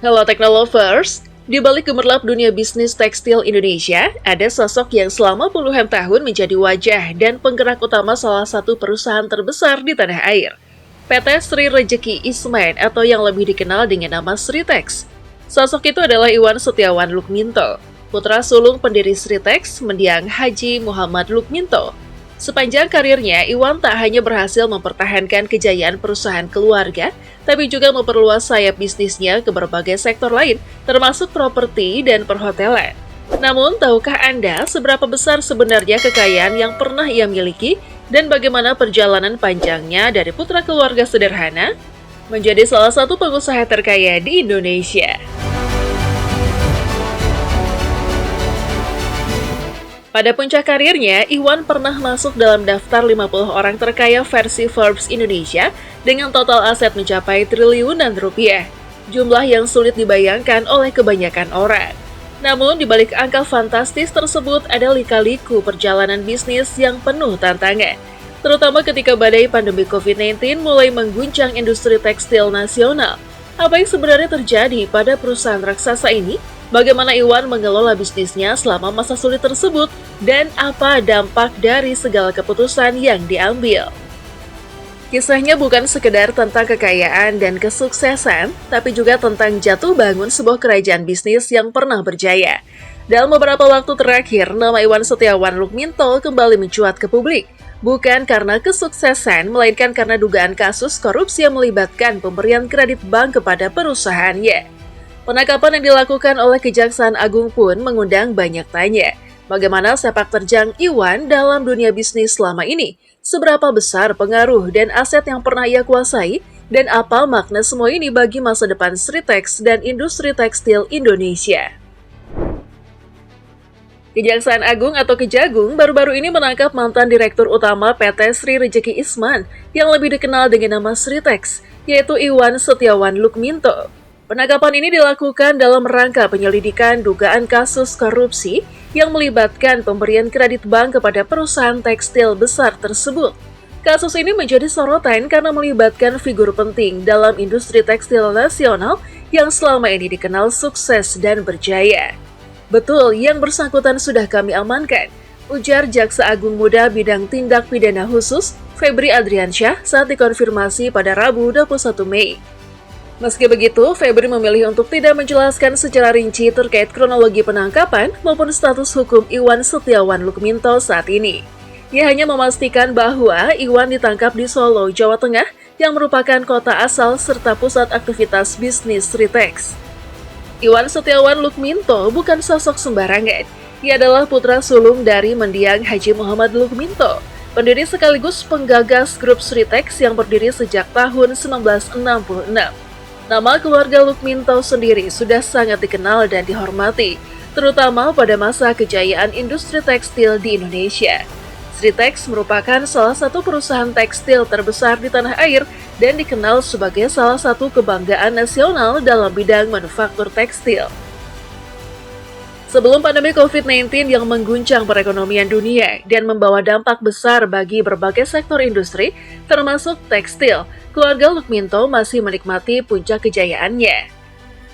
Halo Teknolovers, di balik gemerlap dunia bisnis tekstil Indonesia, ada sosok yang selama puluhan tahun menjadi wajah dan penggerak utama salah satu perusahaan terbesar di tanah air. PT Sri Rejeki Isman atau yang lebih dikenal dengan nama Sritex. Sosok itu adalah Iwan Setiawan Lukminto, putra sulung pendiri Sritex, mendiang Haji Muhammad Lukminto. Sepanjang karirnya, Iwan tak hanya berhasil mempertahankan kejayaan perusahaan keluarga, tapi juga memperluas sayap bisnisnya ke berbagai sektor lain, termasuk properti dan perhotelan. Namun, tahukah Anda seberapa besar sebenarnya kekayaan yang pernah ia miliki dan bagaimana perjalanan panjangnya dari putra keluarga sederhana menjadi salah satu pengusaha terkaya di Indonesia? Pada puncak karirnya, Iwan pernah masuk dalam daftar 50 orang terkaya versi Forbes Indonesia dengan total aset mencapai triliunan rupiah, jumlah yang sulit dibayangkan oleh kebanyakan orang. Namun, di balik angka fantastis tersebut ada lika-liku perjalanan bisnis yang penuh tantangan, terutama ketika badai pandemi COVID-19 mulai mengguncang industri tekstil nasional. Apa yang sebenarnya terjadi pada perusahaan raksasa ini? Bagaimana Iwan mengelola bisnisnya selama masa sulit tersebut, dan apa dampak dari segala keputusan yang diambil? Kisahnya bukan sekedar tentang kekayaan dan kesuksesan, tapi juga tentang jatuh bangun sebuah kerajaan bisnis yang pernah berjaya. Dalam beberapa waktu terakhir, nama Iwan Setiawan Lukminto kembali mencuat ke publik. Bukan karena kesuksesan, melainkan karena dugaan kasus korupsi yang melibatkan pemberian kredit bank kepada perusahaannya. Penangkapan yang dilakukan oleh Kejaksaan Agung pun mengundang banyak tanya. Bagaimana sepak terjang Iwan dalam dunia bisnis selama ini? Seberapa besar pengaruh dan aset yang pernah ia kuasai? Dan apa makna semua ini bagi masa depan Sritex dan industri tekstil Indonesia? Kejaksaan Agung atau Kejagung baru-baru ini menangkap mantan Direktur Utama PT Sri Rejeki Isman yang lebih dikenal dengan nama Sritex, yaitu Iwan Setiawan Lukminto. Penangkapan ini dilakukan dalam rangka penyelidikan dugaan kasus korupsi yang melibatkan pemberian kredit bank kepada perusahaan tekstil besar tersebut. Kasus ini menjadi sorotan karena melibatkan figur penting dalam industri tekstil nasional yang selama ini dikenal sukses dan berjaya. Betul, yang bersangkutan sudah kami amankan, ujar Jaksa Agung Muda Bidang Tindak Pidana Khusus Febri Adriansyah saat dikonfirmasi pada Rabu 21 Mei. Meski begitu, Febri memilih untuk tidak menjelaskan secara rinci terkait kronologi penangkapan maupun status hukum Iwan Setiawan Lukminto saat ini. Ia hanya memastikan bahwa Iwan ditangkap di Solo, Jawa Tengah, yang merupakan kota asal serta pusat aktivitas bisnis Sritex. Iwan Setiawan Lukminto bukan sosok sembarangan. Ia adalah putra sulung dari mendiang Haji Muhammad Lukminto, pendiri sekaligus penggagas grup Sritex yang berdiri sejak tahun 1966. Nama keluarga Lukminto sendiri sudah sangat dikenal dan dihormati, terutama pada masa kejayaan industri tekstil di Indonesia. Sritex merupakan salah satu perusahaan tekstil terbesar di tanah air dan dikenal sebagai salah satu kebanggaan nasional dalam bidang manufaktur tekstil. Sebelum pandemi COVID-19 yang mengguncang perekonomian dunia dan membawa dampak besar bagi berbagai sektor industri, termasuk tekstil, keluarga Lukminto masih menikmati puncak kejayaannya.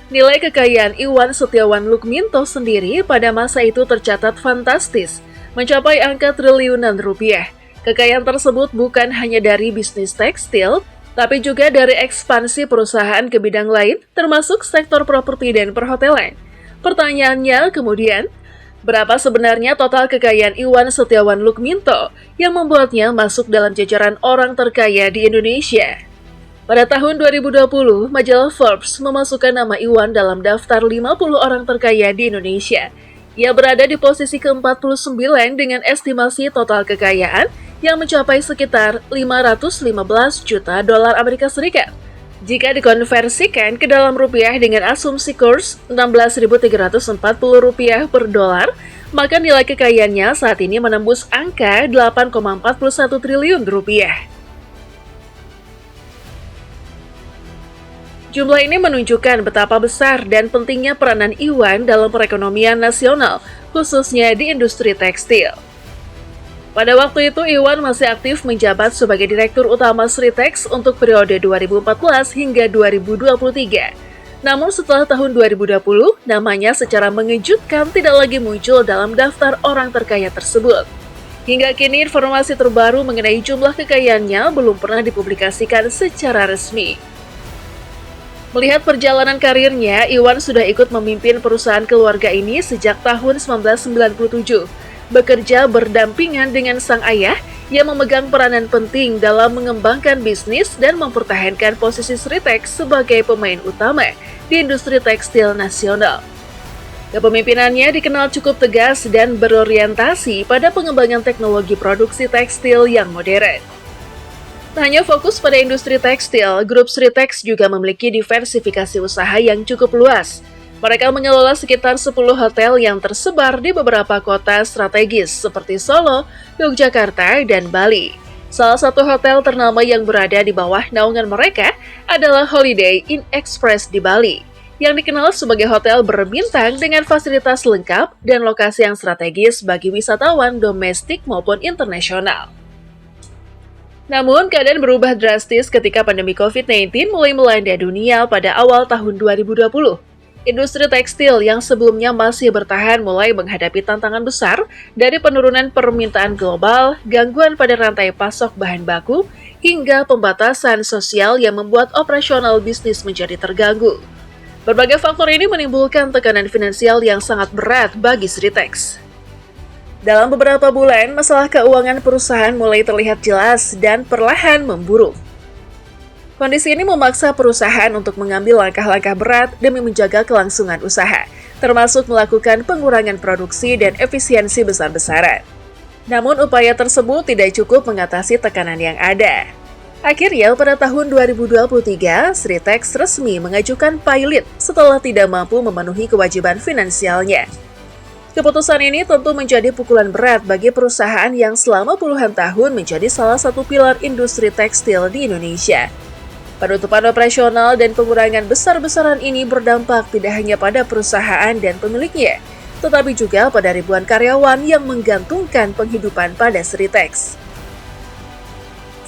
Nilai kekayaan Iwan Setiawan Lukminto sendiri pada masa itu tercatat fantastis, mencapai angka triliunan rupiah. Kekayaan tersebut bukan hanya dari bisnis tekstil, tapi juga dari ekspansi perusahaan ke bidang lain, termasuk sektor properti dan perhotelan. Pertanyaannya kemudian, berapa sebenarnya total kekayaan Iwan Setiawan Lukminto yang membuatnya masuk dalam jajaran orang terkaya di Indonesia? Pada tahun 2020, majalah Forbes memasukkan nama Iwan dalam daftar 50 orang terkaya di Indonesia. Ia berada di posisi ke-49 dengan estimasi total kekayaan yang mencapai sekitar 515 juta dolar Amerika Serikat. Jika dikonversikan ke dalam rupiah dengan asumsi kurs Rp16.340 per dolar, maka nilai kekayaannya saat ini menembus angka 8,41 triliun rupiah. Jumlah ini menunjukkan betapa besar dan pentingnya peranan Iwan dalam perekonomian nasional, khususnya di industri tekstil. Pada waktu itu, Iwan masih aktif menjabat sebagai Direktur Utama Sritex untuk periode 2014 hingga 2023. Namun setelah tahun 2020, namanya secara mengejutkan tidak lagi muncul dalam daftar orang terkaya tersebut. Hingga kini informasi terbaru mengenai jumlah kekayaannya belum pernah dipublikasikan secara resmi. Melihat perjalanan karirnya, Iwan sudah ikut memimpin perusahaan keluarga ini sejak tahun 1997. Bekerja berdampingan dengan sang ayah yang memegang peranan penting dalam mengembangkan bisnis dan mempertahankan posisi Sritex sebagai pemain utama di industri tekstil nasional. Kepemimpinannya dikenal cukup tegas dan berorientasi pada pengembangan teknologi produksi tekstil yang modern. Tak hanya fokus pada industri tekstil, grup Sritex juga memiliki diversifikasi usaha yang cukup luas. Mereka mengelola sekitar 10 hotel yang tersebar di beberapa kota strategis seperti Solo, Yogyakarta, dan Bali. Salah satu hotel ternama yang berada di bawah naungan mereka adalah Holiday Inn Express di Bali, yang dikenal sebagai hotel berbintang dengan fasilitas lengkap dan lokasi yang strategis bagi wisatawan domestik maupun internasional. Namun, keadaan berubah drastis ketika pandemi COVID-19 mulai melanda dunia pada awal tahun 2020. Industri tekstil yang sebelumnya masih bertahan mulai menghadapi tantangan besar dari penurunan permintaan global, gangguan pada rantai pasok bahan baku, hingga pembatasan sosial yang membuat operasional bisnis menjadi terganggu. Berbagai faktor ini menimbulkan tekanan finansial yang sangat berat bagi Sritex. Dalam beberapa bulan, masalah keuangan perusahaan mulai terlihat jelas dan perlahan memburuk. Kondisi ini memaksa perusahaan untuk mengambil langkah-langkah berat demi menjaga kelangsungan usaha, termasuk melakukan pengurangan produksi dan efisiensi besar-besaran. Namun upaya tersebut tidak cukup mengatasi tekanan yang ada. Akhirnya, pada tahun 2023, Sritex resmi mengajukan pilot setelah tidak mampu memenuhi kewajiban finansialnya. Keputusan ini tentu menjadi pukulan berat bagi perusahaan yang selama puluhan tahun menjadi salah satu pilar industri tekstil di Indonesia. Penutupan operasional dan pengurangan besar-besaran ini berdampak tidak hanya pada perusahaan dan pemiliknya, tetapi juga pada ribuan karyawan yang menggantungkan penghidupan pada Sritex.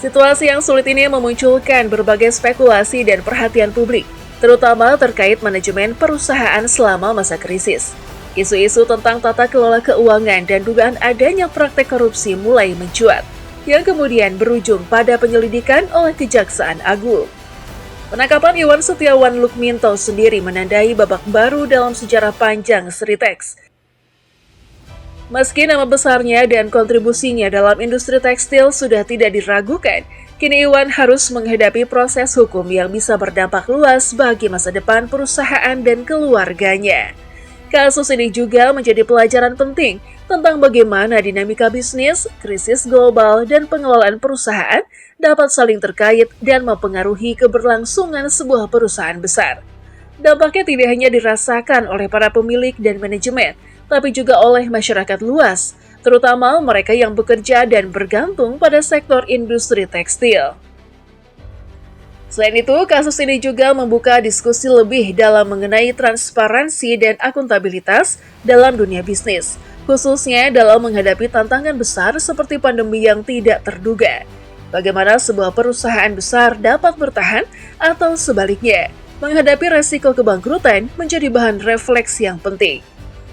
Situasi yang sulit ini memunculkan berbagai spekulasi dan perhatian publik, terutama terkait manajemen perusahaan selama masa krisis. Isu-isu tentang tata kelola keuangan dan dugaan adanya praktek korupsi mulai mencuat, yang kemudian berujung pada penyelidikan oleh Kejaksaan Agung. Penangkapan Iwan Setiawan Lukminto sendiri menandai babak baru dalam sejarah panjang Sritex. Meski nama besarnya dan kontribusinya dalam industri tekstil sudah tidak diragukan, kini Iwan harus menghadapi proses hukum yang bisa berdampak luas bagi masa depan perusahaan dan keluarganya. Kasus ini juga menjadi pelajaran penting tentang bagaimana dinamika bisnis, krisis global, dan pengelolaan perusahaan dapat saling terkait dan mempengaruhi keberlangsungan sebuah perusahaan besar. Dampaknya tidak hanya dirasakan oleh para pemilik dan manajemen, tapi juga oleh masyarakat luas, terutama mereka yang bekerja dan bergantung pada sektor industri tekstil. Selain itu, kasus ini juga membuka diskusi lebih dalam mengenai transparansi dan akuntabilitas dalam dunia bisnis, khususnya dalam menghadapi tantangan besar seperti pandemi yang tidak terduga. Bagaimana sebuah perusahaan besar dapat bertahan atau sebaliknya, menghadapi resiko kebangkrutan menjadi bahan refleks yang penting.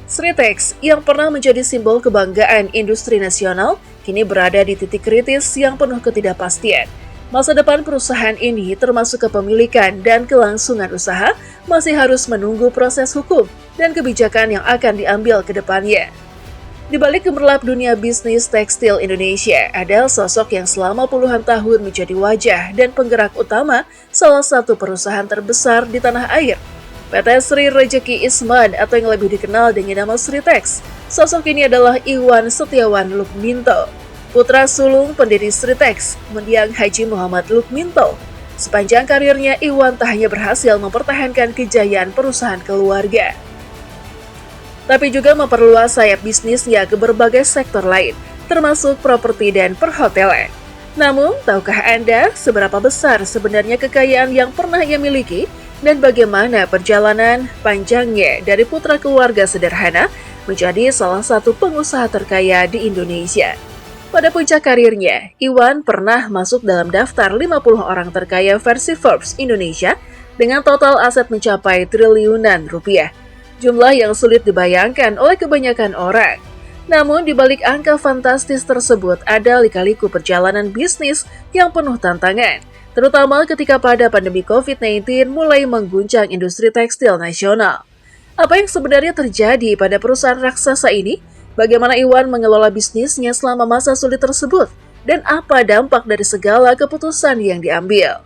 Sritex, yang pernah menjadi simbol kebanggaan industri nasional, kini berada di titik kritis yang penuh ketidakpastian. Masa depan perusahaan ini termasuk kepemilikan dan kelangsungan usaha masih harus menunggu proses hukum dan kebijakan yang akan diambil ke depannya. Di balik gemerlap dunia bisnis tekstil Indonesia, ada sosok yang selama puluhan tahun menjadi wajah dan penggerak utama salah satu perusahaan terbesar di tanah air, PT Sri Rejeki Isman atau yang lebih dikenal dengan nama Sritex. Sosok ini adalah Iwan Setiawan Lukminto, putra sulung pendiri Sritex, mendiang Haji Muhammad Lukminto. Sepanjang karirnya, Iwan tak hanya berhasil mempertahankan kejayaan perusahaan keluarga, tapi juga memperluas sayap bisnisnya ke berbagai sektor lain, termasuk properti dan perhotelan. Namun, tahukah Anda seberapa besar sebenarnya kekayaan yang pernah ia miliki dan bagaimana perjalanan panjangnya dari putra keluarga sederhana menjadi salah satu pengusaha terkaya di Indonesia? Pada puncak karirnya, Iwan pernah masuk dalam daftar 50 orang terkaya versi Forbes Indonesia dengan total aset mencapai triliunan rupiah. Jumlah yang sulit dibayangkan oleh kebanyakan orang. Namun di balik angka fantastis tersebut ada lika-liku perjalanan bisnis yang penuh tantangan, terutama ketika pada pandemi COVID-19 mulai mengguncang industri tekstil nasional. Apa yang sebenarnya terjadi pada perusahaan raksasa ini? Bagaimana Iwan mengelola bisnisnya selama masa sulit tersebut? Dan apa dampak dari segala keputusan yang diambil?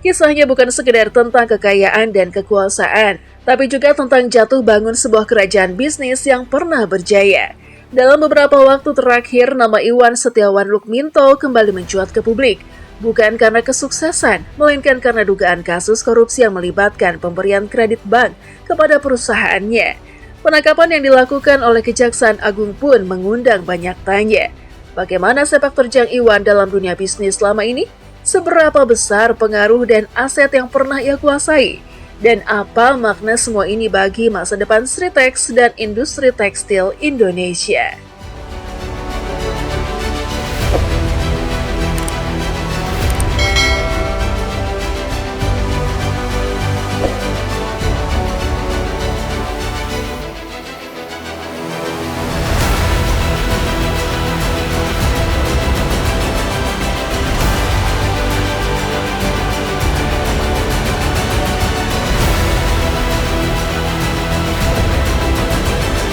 Kisahnya bukan sekedar tentang kekayaan dan kekuasaan, tapi juga tentang jatuh bangun sebuah kerajaan bisnis yang pernah berjaya. Dalam beberapa waktu terakhir, nama Iwan Setiawan Lukminto kembali mencuat ke publik. Bukan karena kesuksesan, melainkan karena dugaan kasus korupsi yang melibatkan pemberian kredit bank kepada perusahaannya. Penangkapan yang dilakukan oleh Kejaksaan Agung pun mengundang banyak tanya. Bagaimana sepak terjang Iwan dalam dunia bisnis selama ini? Seberapa besar pengaruh dan aset yang pernah ia kuasai? Dan apa makna semua ini bagi masa depan Sritex dan industri tekstil Indonesia?